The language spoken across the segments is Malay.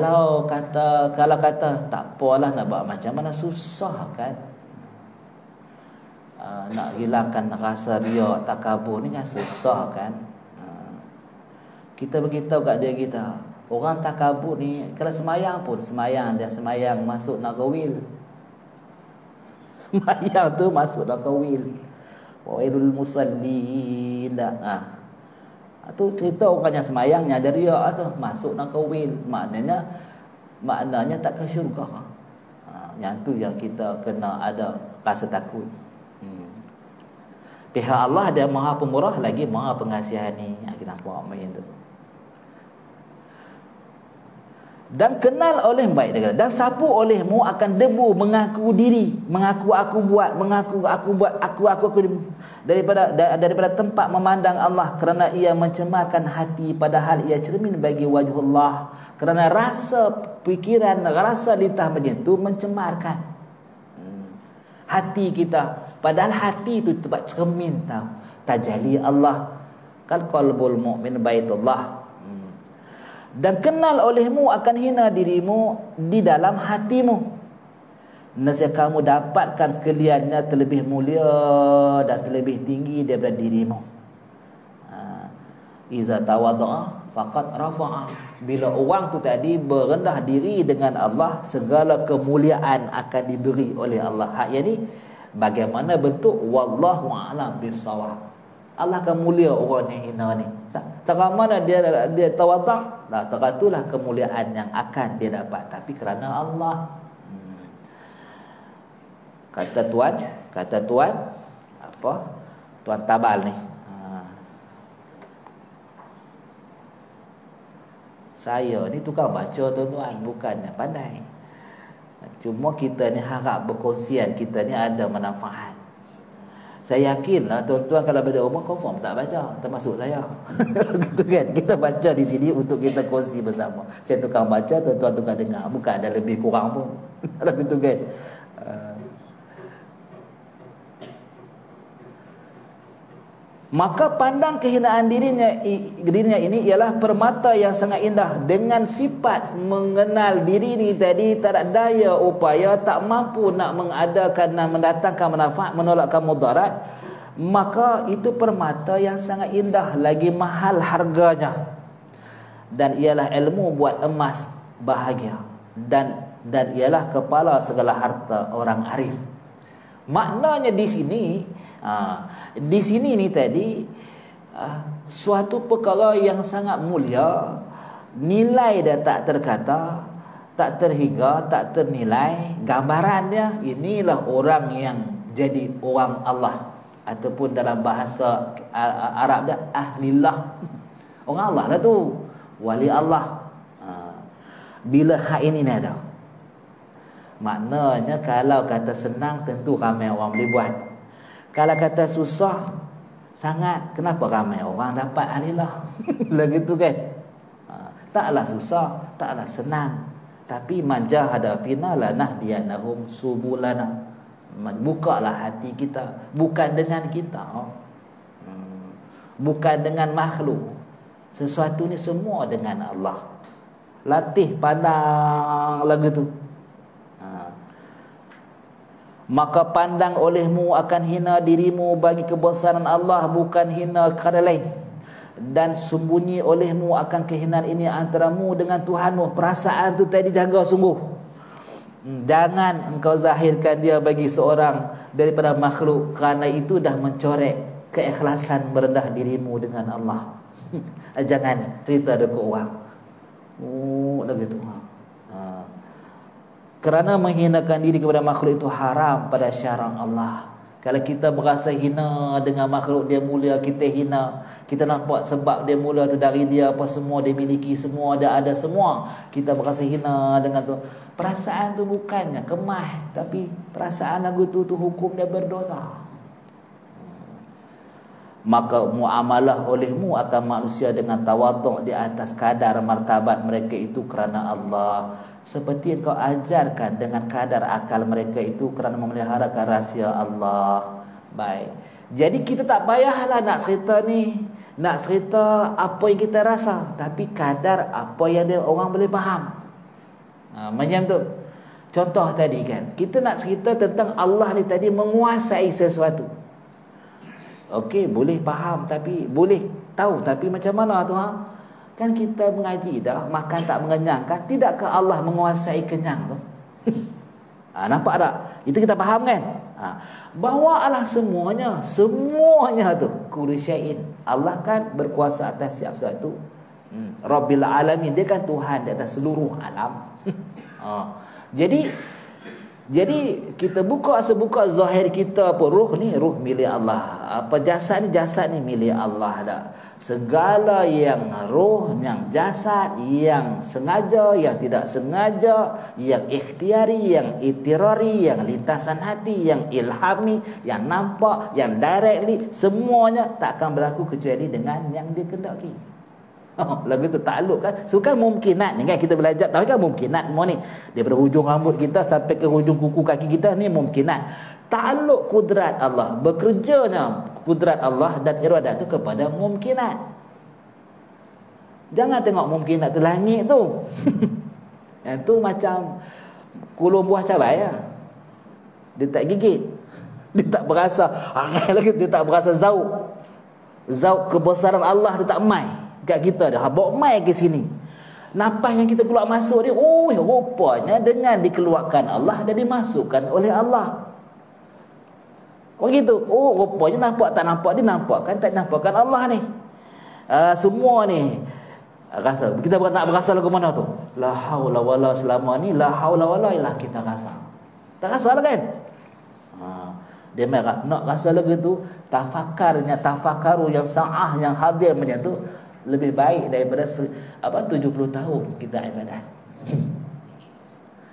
Kalau kata tak apalah, nak buat macam mana, susah kan. Nak hilangkan rasa riak, takabur ni kan susah kan. Kita beritahu kat dia kita, orang takabur ni kalau semayang pun, dia semayang masuk nak kawil. Semayang tu masuk nak kawil. Wailul musallin. Tu cerita orang yang semayangnya ada riak tu, masuk nak kawil. Maknanya tak ke syurga. Yang tu yang kita kena ada rasa takut. Pihak Allah dia Maha Pemurah lagi Maha Pengasihani. Kita nampak macam tu. Dan kenal oleh baik dia kata, dan sapu olehmu akan debu mengaku diri, mengaku aku buat, daripada tempat memandang Allah, kerana ia mencemarkan hati padahal ia cermin bagi wajhullah. Kerana rasa pikiran, rasa lintah macam tu mencemarkan hati kita, padahal hati itu tempat cermin tau tajalli Allah. Kan qalbul mu'min baitullah. Dan kenal olehmu akan hina dirimu di dalam hatimu, nescaya kamu dapatkan sekaliannya terlebih mulia dan terlebih tinggi daripada dirimu. Iza tawadda'a faqad rafa'a. Bila orang tu tadi berendah diri dengan Allah, segala kemuliaan akan diberi oleh Allah. Hak yang ni bagaimana bentuk, wallahu a'lam bissawab. Allah akan mulia orang yang hina ni. Terang mana dia tawadha', lah teratulah kemuliaan yang akan dia dapat, tapi kerana Allah. Kata tuan apa? Tuan Tabal ni. Saya ni tukang baca tuan-tuan, bukannya pandai. Cuma kita ni harap berkongsian kita ni ada manfaat. Saya yakinlah tuan-tuan kalau balik rumah confirm tak baca, termasuk saya. Gitu kan. Kita baca di sini untuk kita kongsi bersama. Saya tukang baca, tuan-tuan tukang dengar, bukan ada lebih kurang pun. Kalau gitu kan. Maka pandang kehinaan dirinya ini ialah permata yang sangat indah. Dengan sifat mengenal diri ni tadi, tak ada daya upaya, tak mampu nak mengadakan dan mendatangkan manfaat, menolakkan mudarat, maka itu permata yang sangat indah, lagi mahal harganya. Dan ialah ilmu buat emas bahagia, dan ialah kepala segala harta orang arif. Maknanya di sini ni tadi suatu perkara yang sangat mulia, nilai dia tak terkata, tak terhingga, tak ternilai. Gambaran dia, inilah orang yang jadi orang Allah, ataupun dalam bahasa Arab dia ahlillah. Orang Allah dah tu, wali Allah. Bila hak ini ni ada, maknanya kalau kata senang tentu ramai orang boleh buat. Kalau kata susah sangat, kenapa ramai orang dapat alillah? Lagi tu kan. Taklah susah, taklah senang, tapi majahada fina lanahdiyanahum subulana. Bukalah hati kita, bukan dengan kita, bukan dengan makhluk. Sesuatu ni semua dengan Allah. Latih pandang lagu tu. Maka pandang olehmu akan hina dirimu bagi kebesaran Allah, bukan hina kerana lain. Dan sembunyi olehmu akan kehinaan ini antaramu dengan Tuhanmu. Perasaan tu tadi jaga sungguh. Jangan engkau zahirkan dia bagi seorang daripada makhluk, kerana itu dah mencorek keikhlasan merendah dirimu dengan Allah. Jangan cerita dekat orang. Lagi tu. Kerana menghinakan diri kepada makhluk itu haram pada syarak Allah. Kalau kita berasa hina dengan makhluk, dia mulia, kita hina. Kita nampak sebab dia mulia tu dari dia, apa semua dia miliki, semua dia ada semua. Kita berasa hina dengan tu. Perasaan tu bukannya kemah, tapi perasaan lagu tu hukum dia berdosa. Maka muamalah olehmu akan manusia dengan tawaduk di atas kadar martabat mereka itu kerana Allah, seperti kau ajarkan dengan kadar akal mereka itu kerana memeliharakan rahsia Allah. Baik. Jadi kita tak payahlah nak cerita ni, nak cerita apa yang kita rasa, tapi kadar apa yang dia orang boleh faham. Macam tu. Contoh tadi kan, kita nak cerita tentang Allah ni tadi menguasai sesuatu. Okey, boleh faham tapi boleh tahu, tapi macam mana tu Kan kita mengaji dah, makan tak mengenyangkan. Tidakkah Allah menguasai kenyang tu? Nampak tak? Itu kita faham kan? Bawalah semuanya tu. Kullu syai'in. Allah kan berkuasa atas setiap sesuatu. Rabbil alamin, dia kan Tuhan di atas seluruh alam. Jadi kita buka zahir kita apa, ruh ni ruh milik Allah, apa jasad ni milik Allah dah. Segala yang roh, yang jasad, yang sengaja, yang tidak sengaja, yang ikhtiari, yang itirari, yang lintasan hati, yang ilhami, yang nampak, yang directly, semuanya tak akan berlaku kecuali dengan yang dikehendaki. Lagu tu takluk kan. So kan mungkinat ni kan, kita belajar tahu kan mungkinat semua ni. Daripada hujung rambut kita sampai ke hujung kuku kaki kita ni mungkinat. Takluk kudrat Allah, bekerjanya kudrat Allah dan iradat tu kepada mungkinat. Jangan tengok mungkinat tu langit tu. Yang tu macam kulur buah cabai lah. Dia tak gigit. Dia tak berasa lagi, dia tak berasa zauk. Zauk kebesaran Allah tu tak mai kat kita dah. Bawa mai ke sini. Napas yang kita keluar masuk ni, rupanya dengan dikeluarkan Allah dan dimasukkan oleh Allah. Gitu. Rupanya nampak tak nampak, dinampakkan tak dinampakkan Allah ni. Semua ni rasa. Kita nak berasa lagu mana tu? La haula wala, selama ni la haula wala ialah kita rasa. Tak rasa lah kan? Dia merah. Nak rasa lagu tu, tafakaru yang sa'ah, yang hadir macam tu, lebih baik daripada 70 tahun kita ibadat.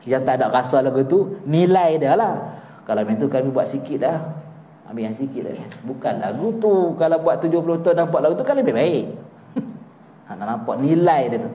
Yang tak ada rasa lagu tu, nilai dia lah. Kalau macam tu kami buat sikit dah. Ambil yang sikit dah. Bukan lagu tu. Kalau buat 70 tahun nampak lagu tu kan lebih baik. Nak nampak nilai dia tu.